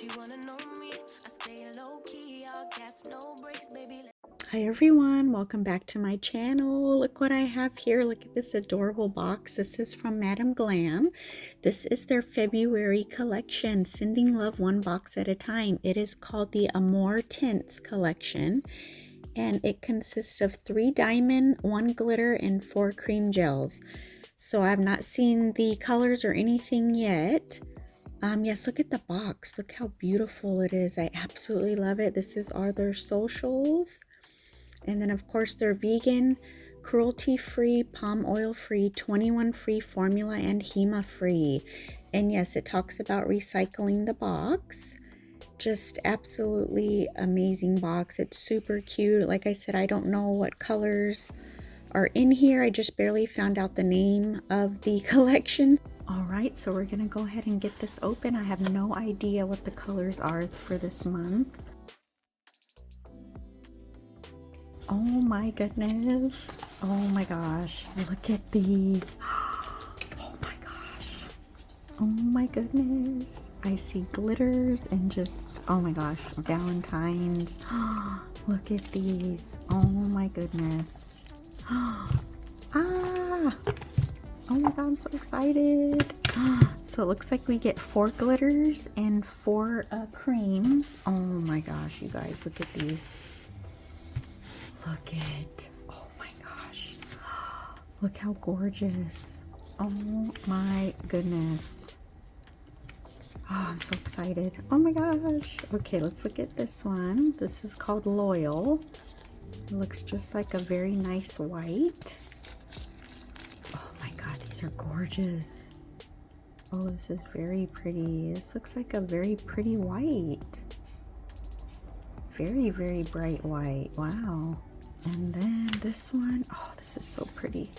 She wanna know me. I stay low key, all gas, no brakes, baby. Hi everyone, welcome back to my channel. Look what I have here. Look at this adorable box. This is from Madam Glam. This is their February collection, sending love one box at a time. It is called the Amour Tints collection, and it consists of 3 diamond, 1 glitter, and 4 cream gels. So I've not seen the colors or anything yet. Yes, look at the box. Look how beautiful it is. I absolutely love it. Are their socials. And then of course they're vegan, cruelty-free, palm oil-free, 21 free formula, and HEMA-free. And yes, it talks about recycling the box. Just absolutely amazing box. It's super cute. Like I said, I don't know what colors are in here. I just barely found out the name of the collection. All right, so we're gonna go ahead and get this open. I have no idea what the colors are for this month. Oh my goodness. Oh my gosh. Look at these. Oh my gosh. Oh my goodness. I see glitters and just, oh my gosh, Valentines. Look at these. Oh my goodness. Ah. Oh my god, I'm so excited. So it looks like we get 4 glitters and 4 creams. Oh my gosh, you guys, look at these. Look at, oh my gosh, look how gorgeous. Oh my goodness. Oh, I'm so excited. Oh my gosh. Okay, let's look at this one. This is called Loyal. It looks just like a very nice white. Oh my god, these are gorgeous. Oh, this is very pretty. This looks like a very pretty white. Very, very bright white. Wow. And then this one, oh, this is so pretty.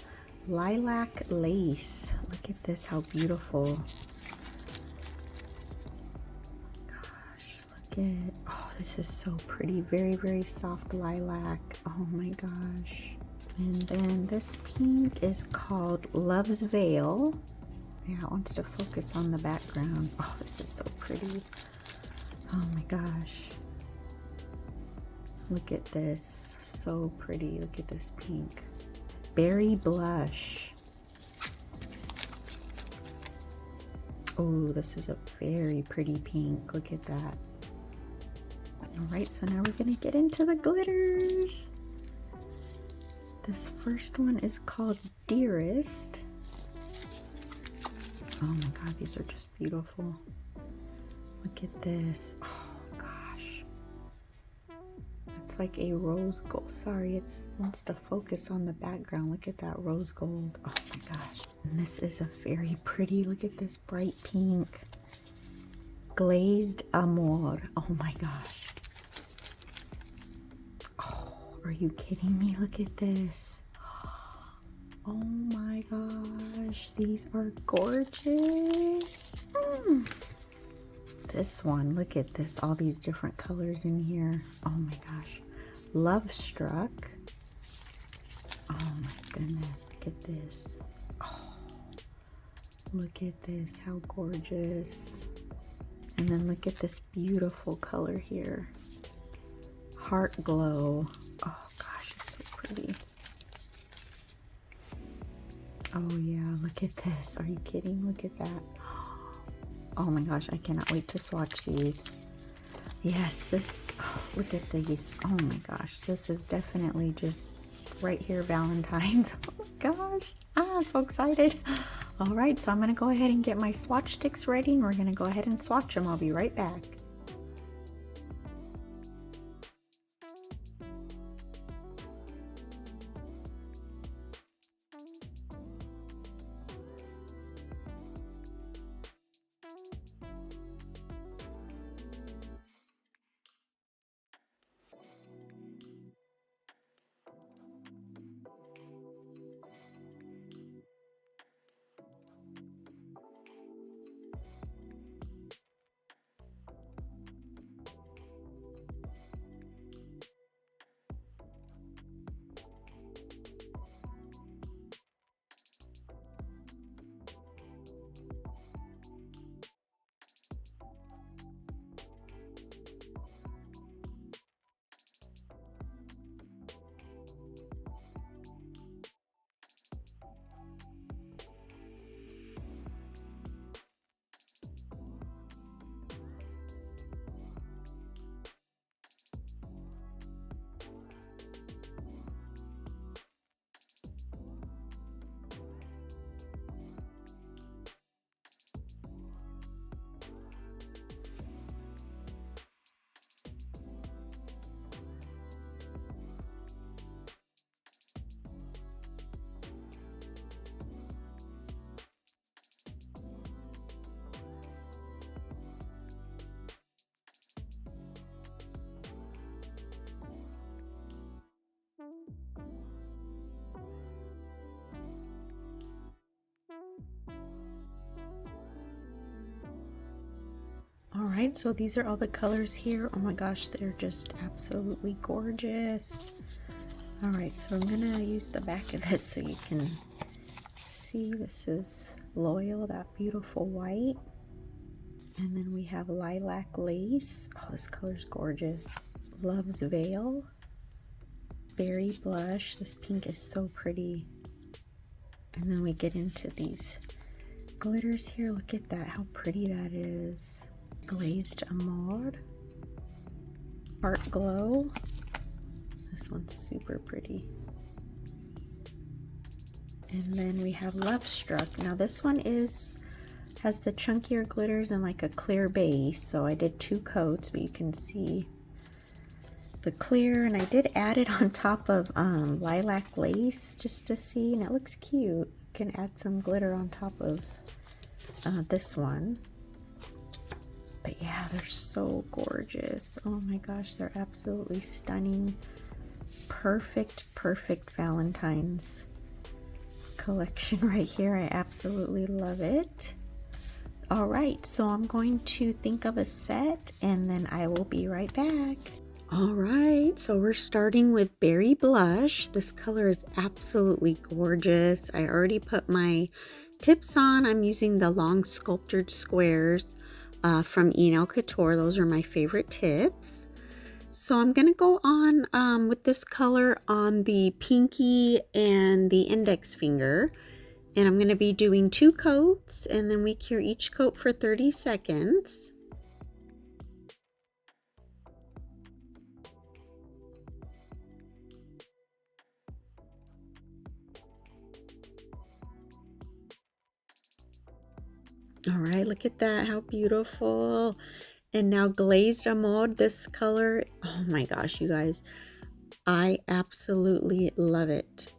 Lilac lace. Look at this, how beautiful. Gosh, look at, oh, this is so pretty. Very, very soft lilac. Oh my gosh. And then this pink is called Love's Veil. Yeah, it wants to focus on the background. Oh, this is so pretty. Oh my gosh. Look at this, so pretty. Look at this pink. Berry blush. Oh, this is a very pretty pink. Look at that. All right, so now we're gonna get into the glitters. This first one is called Dearest. Oh my god, these are just beautiful. Look at this. Oh, it's like a rose gold. Sorry, it wants to focus on the background. Look at that rose gold. Oh my gosh. And this is a very pretty, look at this bright pink. Glazed Amour. Oh my gosh. Oh, are you kidding me? Look at this. Oh my gosh. These are gorgeous. This one, look at this, all these different colors in here. Oh my gosh. Love Struck. Oh my goodness, look at this. Oh, look at this, how gorgeous. And then look at this beautiful color here. Heart Glow. Oh gosh, it's so pretty. Oh yeah, look at this. Are you kidding? Look at that. Oh my gosh, I cannot wait to swatch these. Yes, this, oh, look at these. Oh my gosh, this is definitely just right here, Valentine's. Oh my gosh, I'm so excited. All right, so I'm gonna go ahead and get my swatch sticks ready and we're gonna go ahead and swatch them. I'll be right back. right, so these are all the colors here. Oh my gosh, they're just absolutely gorgeous. All right, so I'm gonna use the back of this so you can see. This is Loyal, that beautiful white. And then we have Lilac Lace. Oh, this color's gorgeous. Love's Veil. Berry Blush. This pink is so pretty. And then we get into these glitters here. Look at that, how pretty that is. Glazed Amour. Heart Glow. This one's super pretty. And then we have Love Struck. Now this one has the chunkier glitters and like a clear base. So I did 2 coats, but you can see the clear, and I did add it on top of Lilac Lace just to see, and it looks cute. You can add some glitter on top of this one. But yeah, they're so gorgeous. Oh my gosh, they're absolutely stunning. Perfect Valentine's collection right here. I absolutely love it. All right, so I'm going to think of a set and then I will be right back. All right, so we're starting with Berry Blush. This color is absolutely gorgeous. I already put my tips on. I'm using the long sculptured squares from Nail Couture. Those are my favorite tips. So I'm gonna go on with this color on the pinky and the index finger. And I'm gonna be doing 2 coats, and then we cure each coat for 30 seconds. All right, look at that, how beautiful. And now Glazed Amour, this color, oh my gosh, you guys, I absolutely love it.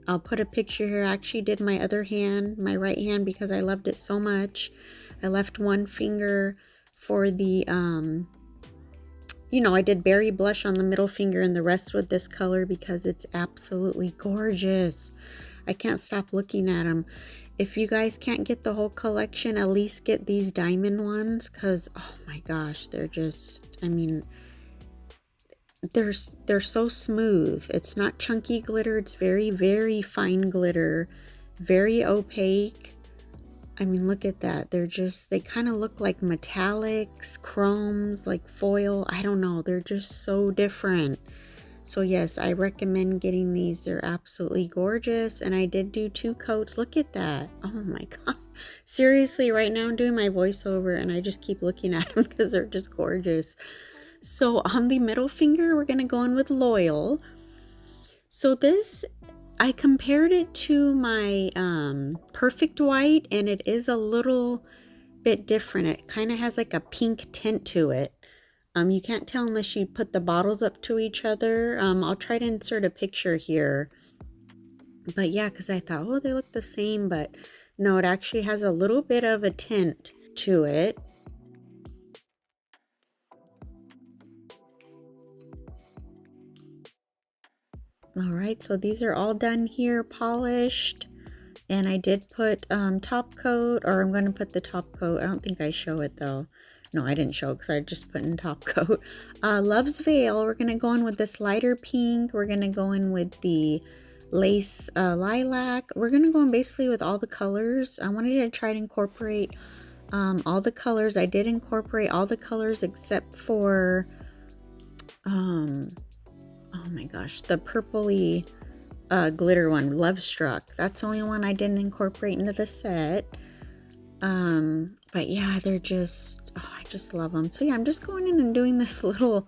I'll put a picture here. I actually did my other hand, my right hand, because I loved it so much. I left 1 finger for the, you know, I did berry blush on the middle finger and the rest with this color because it's absolutely gorgeous. I can't stop looking at them. If you guys can't get the whole collection, at least get these diamond ones because, oh my gosh, they're just, I mean, they're so smooth. It's not chunky glitter. It's very fine glitter, very opaque. I mean, look at that. They kind of look like metallics, chromes, like foil. I don't know. They're just so different. So yes, I recommend getting these. They're absolutely gorgeous. And I did do 2 coats. Look at that. Oh my God. Seriously, right now I'm doing my voiceover and I just keep looking at them because they're just gorgeous. So on the middle finger, we're going to go in with Loyal. So this, I compared it to my Perfect White, and it is a little bit different. It kind of has like a pink tint to it. You can't tell unless you put the bottles up to each other. I'll try to insert a picture here. But yeah, because I thought, oh, they look the same. But no, it actually has a little bit of a tint to it. All right, so these are all done here, polished. And I did put top coat, or I'm going to put the top coat. I don't think I show it though. No, I didn't show it because I just put in top coat. Love's Veil, we're going to go in with this lighter pink. We're going to go in with the lace lilac. We're going to go in basically with all the colors. I wanted to try to incorporate all the colors. I did incorporate all the colors except for, oh my gosh, the purpley glitter one, Love Struck. That's the only one I didn't incorporate into the set. But yeah, they're just, oh, I just love them. So yeah, I'm just going in and doing this little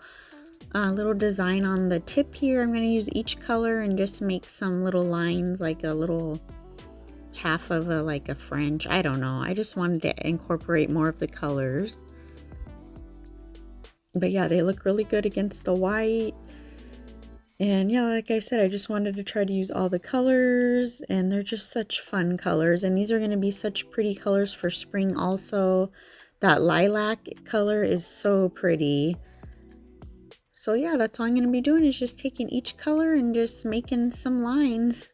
design on the tip here. I'm going to use each color and just make some little lines, like a little half of like a French. I don't know. I just wanted to incorporate more of the colors. But yeah, they look really good against the white. And yeah, like I said, I just wanted to try to use all the colors, and they're just such fun colors. And these are going to be such pretty colors for spring also. That lilac color is so pretty. So yeah, that's all I'm going to be doing is just taking each color and just making some lines.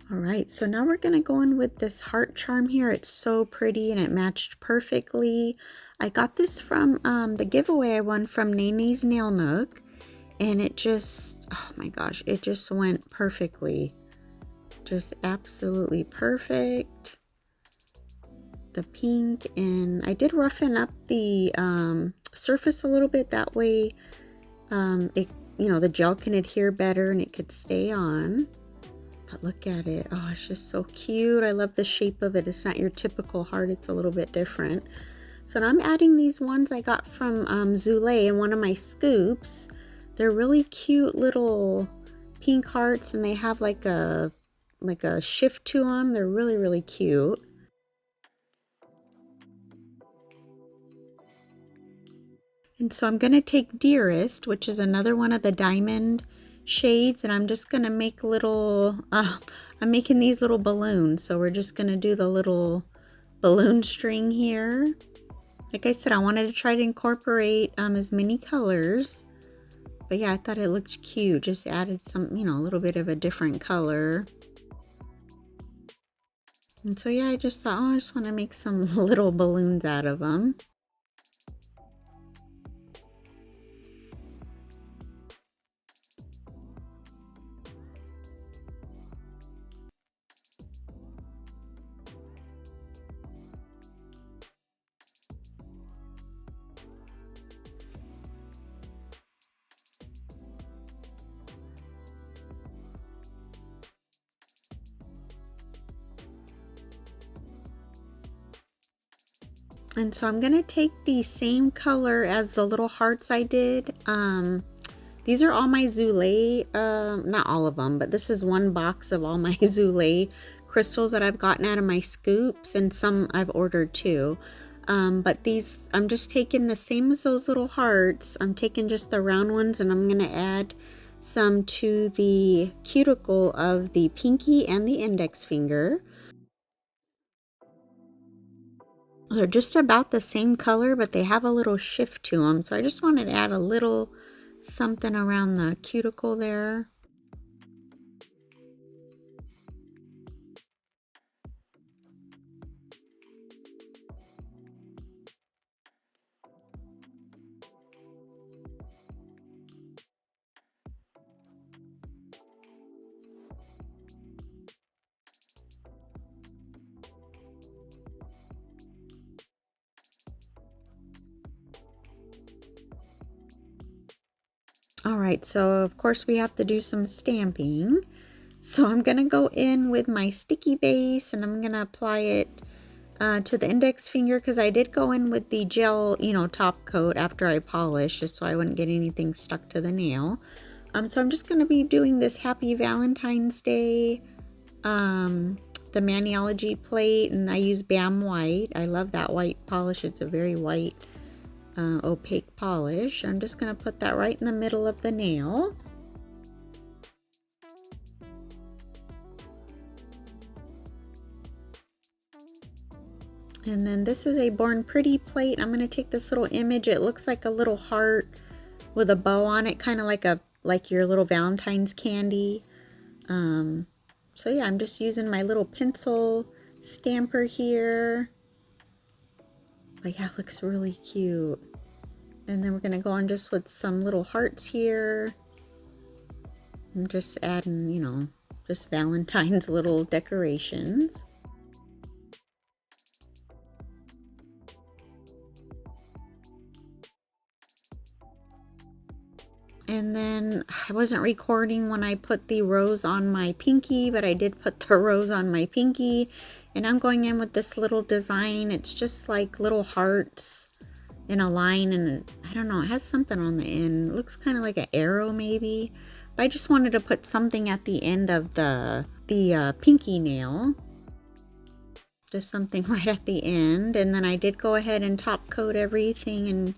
All right, so now we're gonna go in with this heart charm here. It's so pretty and it matched perfectly. I got this from the giveaway I won from Nene's Nail Nook, and it just, oh my gosh, it just went perfectly. Just absolutely perfect. The pink, and I did roughen up the surface a little bit, that way it, you know, the gel can adhere better and it could stay on. But look at it. Oh, it's just so cute. I love the shape of it. It's not your typical heart. It's a little bit different. So now I'm adding these ones I got from Zule in one of my scoops. They're really cute little pink hearts, and they have like a shift to them. They're really, really cute. And so I'm going to take Dearest, which is another one of the diamond shades, and I'm just going to make little, I'm making these little balloons. So we're just going to do the little balloon string here. Like I said, I wanted to try to incorporate as many colors. But yeah, I thought it looked cute. Just added some, you know, a little bit of a different color. And so yeah, I just thought, oh, I just want to make some little balloons out of them. And so I'm going to take the same color as the little hearts I did. These are all my Zule, not all of them, but this is one box of all my Zule crystals that I've gotten out of my scoops, and some I've ordered too. But these, I'm just taking the same as those little hearts. I'm taking just the round ones, and I'm going to add some to the cuticle of the pinky and the index finger. They're just about the same color, but they have a little shift to them. So I just wanted to add a little something around the cuticle there. All right, so of course we have to do some stamping. So I'm gonna go in with my sticky base, and I'm gonna apply it to the index finger, because I did go in with the gel, you know, top coat after I polished, just so I wouldn't get anything stuck to the nail. So I'm just gonna be doing this Happy Valentine's Day, the Maniology plate, and I use Bam White. I love that white polish. It's a very white, opaque polish. I'm just going to put that right in the middle of the nail. And then this is a Born Pretty plate. I'm going to take this little image. It looks like a little heart with a bow on it, kind of like your little Valentine's candy. So yeah, I'm just using my little pencil stamper here. But yeah, it looks really cute. And then we're going to go on just with some little hearts here. I'm just adding, you know, just Valentine's little decorations. And then I wasn't recording when I put the rose on my pinky, but I did put the rose on my pinky. And I'm going in with this little design. It's just like little hearts in a line, and I don't know, it has something on the end. It looks kind of like an arrow maybe. But I just wanted to put something at the end of the pinky nail. Just something right at the end. And then I did go ahead and top coat everything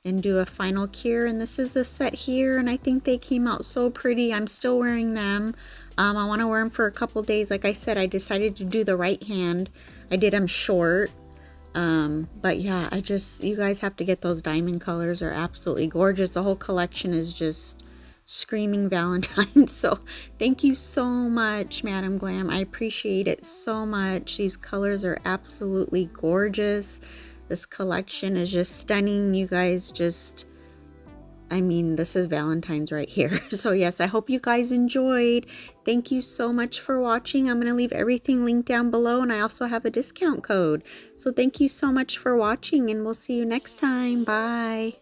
and do a final cure. And this is the set here, and I think they came out so pretty. I'm still wearing them. I want to wear them for a couple days. Like I said, I decided to do the right hand. I did them short. But yeah, you guys have to get those diamond colors. Are absolutely gorgeous. The whole collection is just screaming Valentine. So thank you so much, Madam Glam. I appreciate it so much. These colors are absolutely gorgeous. This collection is just stunning. You guys just, I mean, this is Valentine's right here. So yes, I hope you guys enjoyed. Thank you so much for watching. I'm going to leave everything linked down below, and I also have a discount code. So thank you so much for watching, and we'll see you next time. Bye.